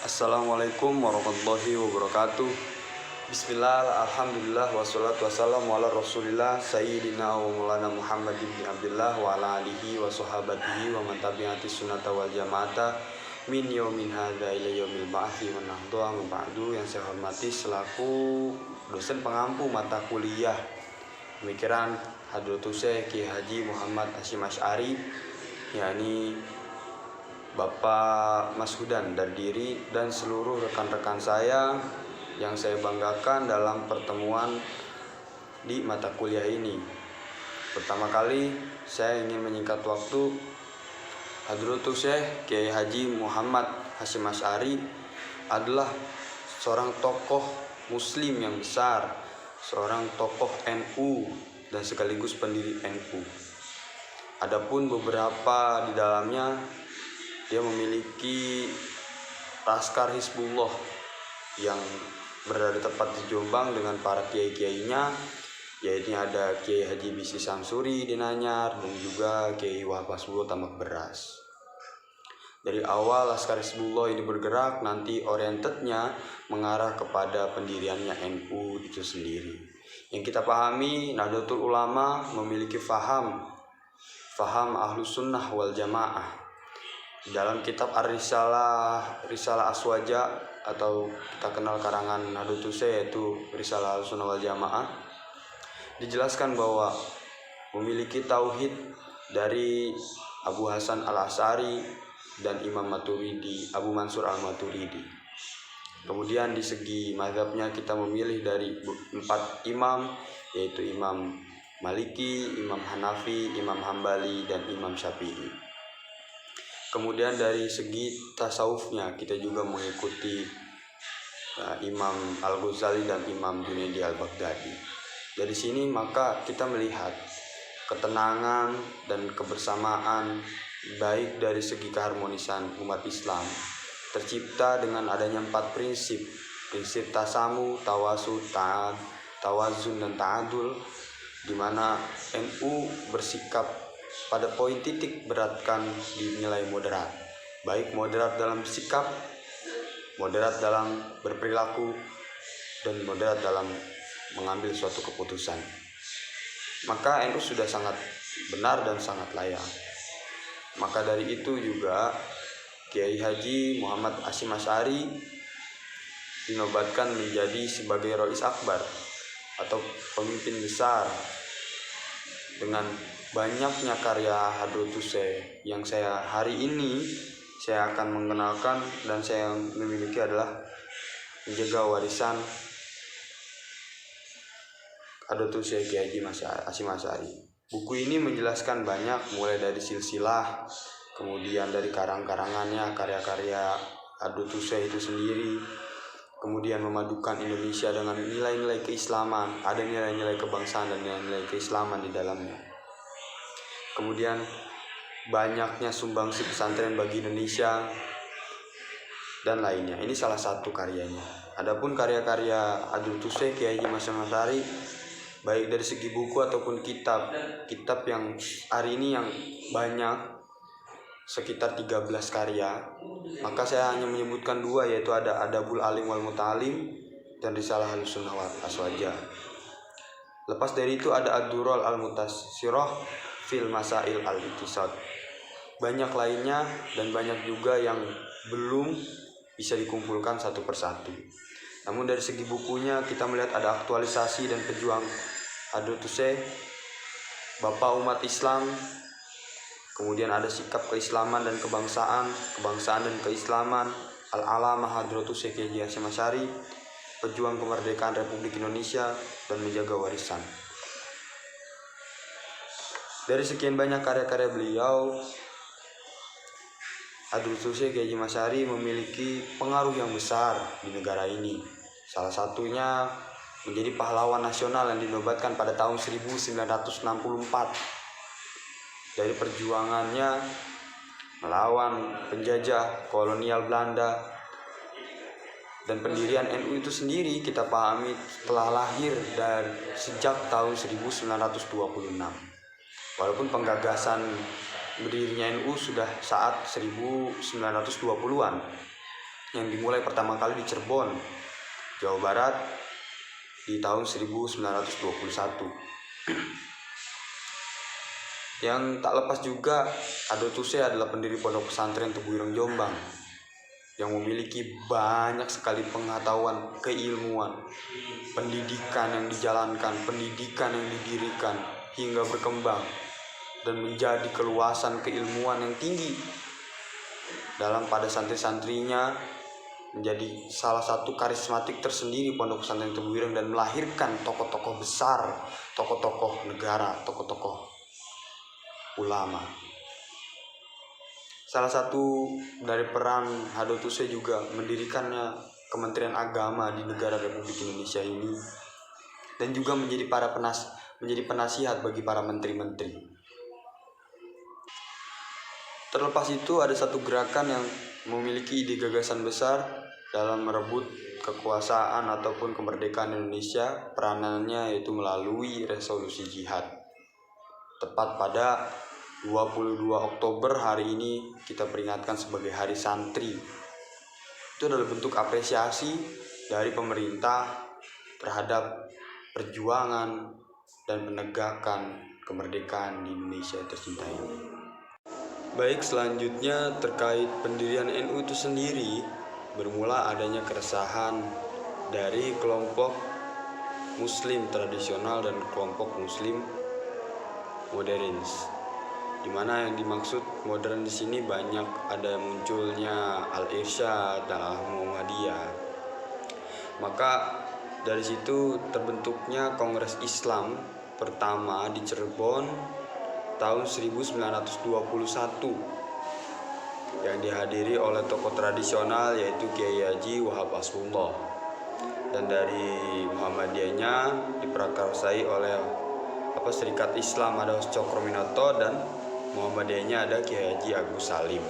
Assalamualaikum warahmatullahi wabarakatuh. Bismillah, alhamdulillah, wassalatu wassalamu ala rasulillah Sayyidina wa maulana Muhammad ibn Abdullah wa ala alihi wa sahabatihi wa man tabi'ati sunnata wal jama'ata min yaumin hadza ila yaumil ba'thi wa nahdha wa ba'du. Yang saya hormati selaku dosen pengampu mata kuliah pemikiran Hadratus Syekh Kiai Haji Muhammad Hasyim Asy'ari, yakni Bapak Mas Hudan dari diri dan seluruh rekan-rekan saya yang saya banggakan dalam pertemuan di mata kuliah ini. Pertama kali saya ingin menyingkat waktu. Hadratus Syekh Kiai Haji Muhammad Hasyim Asy'ari adalah seorang tokoh muslim yang besar, seorang tokoh NU dan sekaligus pendiri NU. Adapun beberapa di dalamnya, dia memiliki Laskar Hizbullah yang berada tepat di Jombang dengan para kiai-kiainya, yaitu ada Kiai Haji Bisi Samsuri di Nanyar dan juga Kiai Wahab Hasbullah Tambak Beras. Dari awal Laskar Hizbullah ini bergerak, nanti orientednya mengarah kepada pendiriannya NU itu sendiri. Yang kita pahami, Nahdlatul Ulama memiliki faham Ahlus Sunnah wal Jamaah. Dalam kitab Ar-Risalah Aswaja atau kita kenal karangan Nahdlatus Syekh, yaitu Risalah Al-Sunnah wal Jamaah, dijelaskan bahwa memiliki tauhid dari Abu Hasan Al-Asy'ari dan Imam Maturidi, Abu Mansur Al-Maturidi. Kemudian di segi mazhabnya kita memilih dari 4 imam, yaitu Imam Maliki, Imam Hanafi, Imam Hambali, dan Imam Syafi'i. Kemudian dari segi tasawufnya kita juga mengikuti Imam Al-Ghazali dan Imam Junaidi Al-Baghdadi. Dari sini maka kita melihat ketenangan dan kebersamaan baik dari segi keharmonisan umat Islam tercipta dengan adanya 4 prinsip tasamu, tawasu, tawazun, dan ta'adul, di mana NU bersikap pada poin titik beratkan dinilai moderat, baik moderat dalam sikap, moderat dalam berperilaku, dan moderat dalam mengambil suatu keputusan. Maka NU sudah sangat benar dan sangat layak. Maka dari itu juga Kiai Haji Muhammad Hasyim Asy'ari dinobatkan menjadi sebagai Rais Akbar atau pemimpin besar. Dengan banyaknya karya Hadratus Syekh yang hari ini saya akan mengenalkan dan saya memiliki adalah menjaga warisan Hadratus Syekh Kiai Haji Hasyim Asy'ari. Buku ini menjelaskan banyak, mulai dari silsilah, kemudian dari karang-karangannya, karya-karya Hadratus Syekh itu sendiri, kemudian memadukan Indonesia dengan nilai-nilai keislaman, ada nilai-nilai kebangsaan dan nilai-nilai keislaman di dalamnya. Kemudian banyaknya sumbangsi pesantren bagi Indonesia dan lainnya. Ini salah satu karyanya. Adapun karya-karya Hadratus Syekh Kiai Haji Hasyim Asy'ari, baik dari segi buku ataupun kitab yang hari ini yang banyak, sekitar 13 karya, maka saya hanya menyebutkan 2, yaitu ada Adabul Alim wal Muta'alim dan Risalah Al-Sunnah wal Aswaja. Lepas dari itu ada Ad-Durrul Al-Mutassirah fil Masail Al-Iqtisad. Banyak lainnya dan banyak juga yang belum bisa dikumpulkan satu persatu. Namun dari segi bukunya kita melihat ada aktualisasi dan pejuang Hadratus Syekh, Bapak umat Islam. Kemudian ada sikap keislaman dan kebangsaan dan keislaman, Al-Alamah Hadratus Syekh Kiai Hasyim Asy'ari, pejuang kemerdekaan Republik Indonesia dan menjaga warisan. Dari sekian banyak karya-karya beliau, Hadratus Syekh Kiai Haji Asy'ari memiliki pengaruh yang besar di negara ini. Salah satunya menjadi pahlawan nasional yang dinobatkan pada tahun 1964. Dari perjuangannya melawan penjajah kolonial Belanda dan pendirian NU itu sendiri kita pahami telah lahir dari sejak tahun 1926. Walaupun penggagasan berdirinya NU sudah saat 1920-an, yang dimulai pertama kali di Cirebon, Jawa Barat di tahun 1921. Yang tak lepas juga, Ado Tuse adalah pendiri Pondok Pesantren Tebu Ireng Jombang yang memiliki banyak sekali pengetahuan, keilmuan, pendidikan yang dijalankan, pendidikan yang didirikan hingga berkembang dan menjadi keluasan keilmuan yang tinggi dalam pada santri-santrinya, menjadi salah satu karismatik tersendiri Pondok Pesantren Tebu Ireng dan melahirkan tokoh-tokoh besar, tokoh-tokoh negara, tokoh-tokoh ulama. Salah satu dari peran Ado Tuse juga mendirikannya Kementerian Agama di negara Republik Indonesia ini, dan juga menjadi penasihat bagi para menteri-menteri. Terlepas itu, ada satu gerakan yang memiliki ide gagasan besar dalam merebut kekuasaan ataupun kemerdekaan Indonesia. Peranannya yaitu melalui resolusi jihad. Tepat pada 22 Oktober hari ini kita peringatkan sebagai Hari Santri. Itu adalah bentuk apresiasi dari pemerintah terhadap perjuangan dan penegakan kemerdekaan di Indonesia tercinta ini. Baik, selanjutnya terkait pendirian NU itu sendiri, bermula adanya keresahan dari kelompok Muslim tradisional dan kelompok Muslim modernis. Di mana yang dimaksud modern di sini banyak ada munculnya Al-Irsyad dan Al-Muhammadiyah. Maka dari situ terbentuknya Kongres Islam pertama di Cirebon tahun 1921 yang dihadiri oleh tokoh tradisional yaitu Kiai Haji Wahab Asrullah, dan dari Muhammadiyahnya diprakarsai oleh Serikat Islam ada Cokroaminoto, dan Muhammadiyahnya ada Kiai Haji Agus Salim.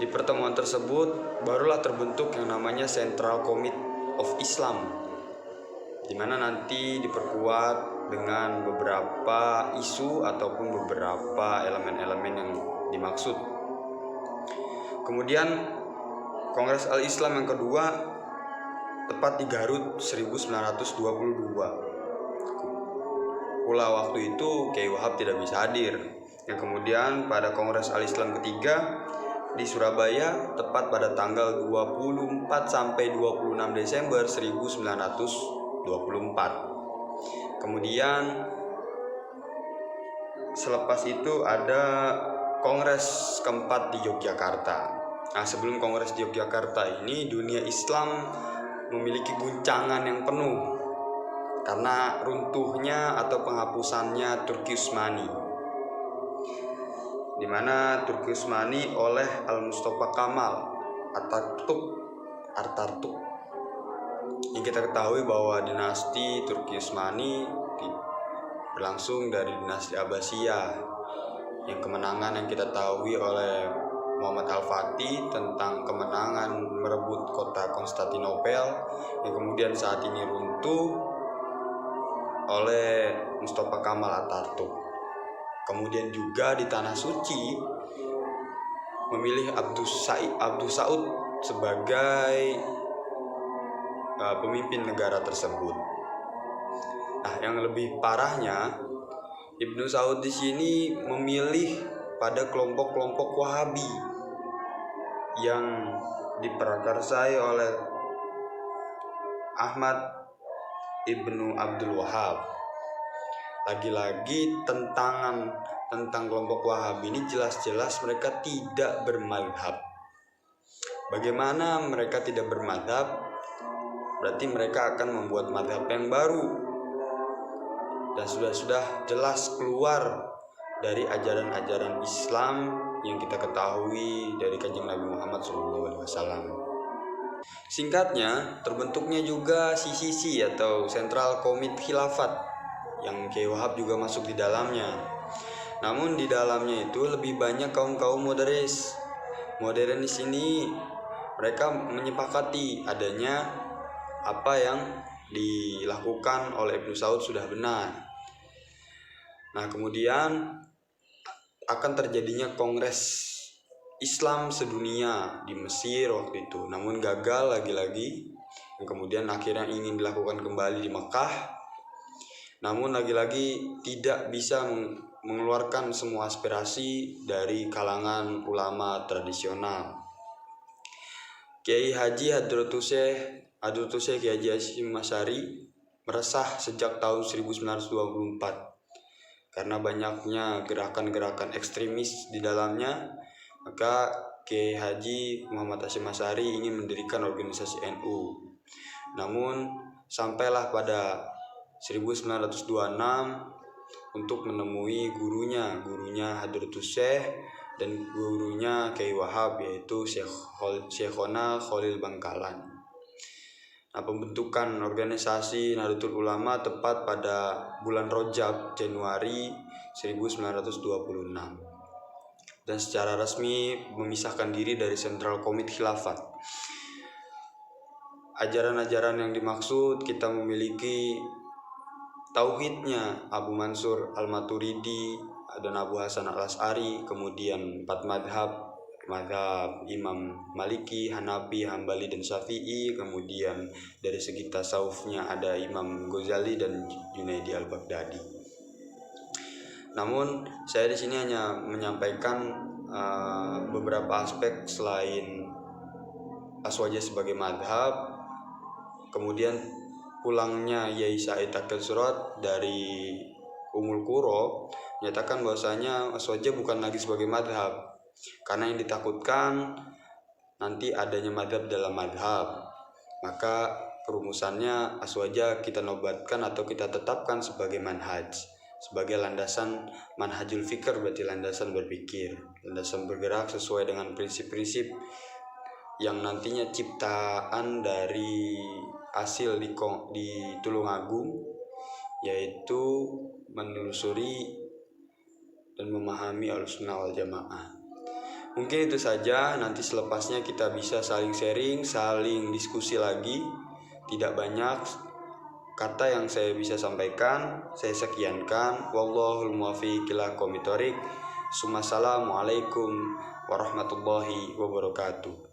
Di pertemuan tersebut barulah terbentuk yang namanya Central Committee of Islam, di mana nanti diperkuat dengan beberapa isu ataupun beberapa elemen-elemen yang dimaksud. Kemudian Kongres Al-Islam yang kedua tepat di Garut 1922. Pula waktu itu Kiai Wahab tidak bisa hadir. Yang kemudian pada Kongres Al-Islam ketiga di Surabaya tepat pada tanggal 24 sampai 26 Desember 1924. Kemudian selepas itu ada Kongres keempat di Yogyakarta. Nah, sebelum Kongres di Yogyakarta ini, dunia Islam memiliki guncangan yang penuh karena runtuhnya atau penghapusannya Turki Utsmani, di mana Turki Utsmani oleh Al-Mustafa Kamal Atatürk, yang kita ketahui bahwa dinasti Turki Utsmani berlangsung dari dinasti Abbasiyah, yang kemenangan yang kita tahui oleh Muhammad Al-Fatih tentang kemenangan merebut kota Konstantinopel yang kemudian saat ini runtuh oleh Mustafa Kamal Atatürk. Kemudian juga di Tanah Suci memilih Abdus Saud sebagai pemimpin negara tersebut. Nah, yang lebih parahnya, Ibnu Saud di sini memilih pada kelompok-kelompok Wahabi yang diprakarsai oleh Ahmad Ibnu Abdul Wahab. Lagi-lagi tentang kelompok Wahabi ini jelas-jelas mereka tidak bermadhab. Bagaimana mereka tidak bermadhab? Berarti mereka akan membuat madhab yang baru dan sudah jelas keluar dari ajaran-ajaran Islam yang kita ketahui dari Kanjeng Nabi Muhammad SAW. Singkatnya, terbentuknya juga CCC atau Central Committee Khilafat yang Kiai Wahab juga masuk di dalamnya. Namun di dalamnya itu lebih banyak kaum-kaum modernis. Modernis ini mereka menyepakati adanya apa yang dilakukan oleh Ibnu Saud sudah benar. Nah, kemudian akan terjadinya Kongres Islam sedunia di Mesir waktu itu, namun gagal lagi-lagi. Dan kemudian akhirnya ingin dilakukan kembali di Mekah, namun lagi-lagi tidak bisa mengeluarkan semua aspirasi dari kalangan ulama tradisional. Kiai Haji Hadratus Syekh Kiai Haji Hasyim Asy'ari meresah sejak tahun 1924 karena banyaknya gerakan-gerakan ekstremis di dalamnya. Maka Kiai Haji Muhammad Hasyim Asy'ari ingin mendirikan organisasi NU. Namun sampailah pada 1926 untuk menemui gurunya Hadratus Syekh dan gurunya Kiai Wahab, yaitu Syekhona Khalil Bangkalan. Nah, pembentukan organisasi Nahdlatul Ulama tepat pada bulan Rajab Januari 1926 dan secara resmi memisahkan diri dari Sentral Komite Khilafat. Ajaran-ajaran yang dimaksud, kita memiliki tauhidnya Abu Mansur Al-Maturidi dan Abu Hasan Al-Asy'ari, kemudian 4 madhab Imam Maliki, Hanafi, Hambali, dan Syafi'i. Kemudian dari segi tasawufnya ada Imam Ghazali dan Junaidi Al-Baghdadi. Namun saya di sini hanya menyampaikan beberapa aspek selain Aswaja sebagai madhab. Kemudian pulangnya Yai Said Akil Surat dari Ummul Qura menyatakan bahwasanya Aswaja bukan lagi sebagai madhab, karena yang ditakutkan nanti adanya madhab dalam madhab. Maka perumusannya Aswaja kita nobatkan atau kita tetapkan sebagai manhaj, sebagai landasan manhajul fikr, berarti landasan berpikir, landasan bergerak sesuai dengan prinsip-prinsip yang nantinya ciptaan dari hasil di Tulungagung, yaitu menelusuri dan memahami Ahlussunnah wal Jamaah. Mungkin itu saja, nanti selepasnya kita bisa saling sharing, saling diskusi lagi. Tidak banyak kata yang saya bisa sampaikan, saya sekiankan. Wallahul muwaffiq ila aqwamit thoriq. Assalamualaikum warahmatullahi wabarakatuh.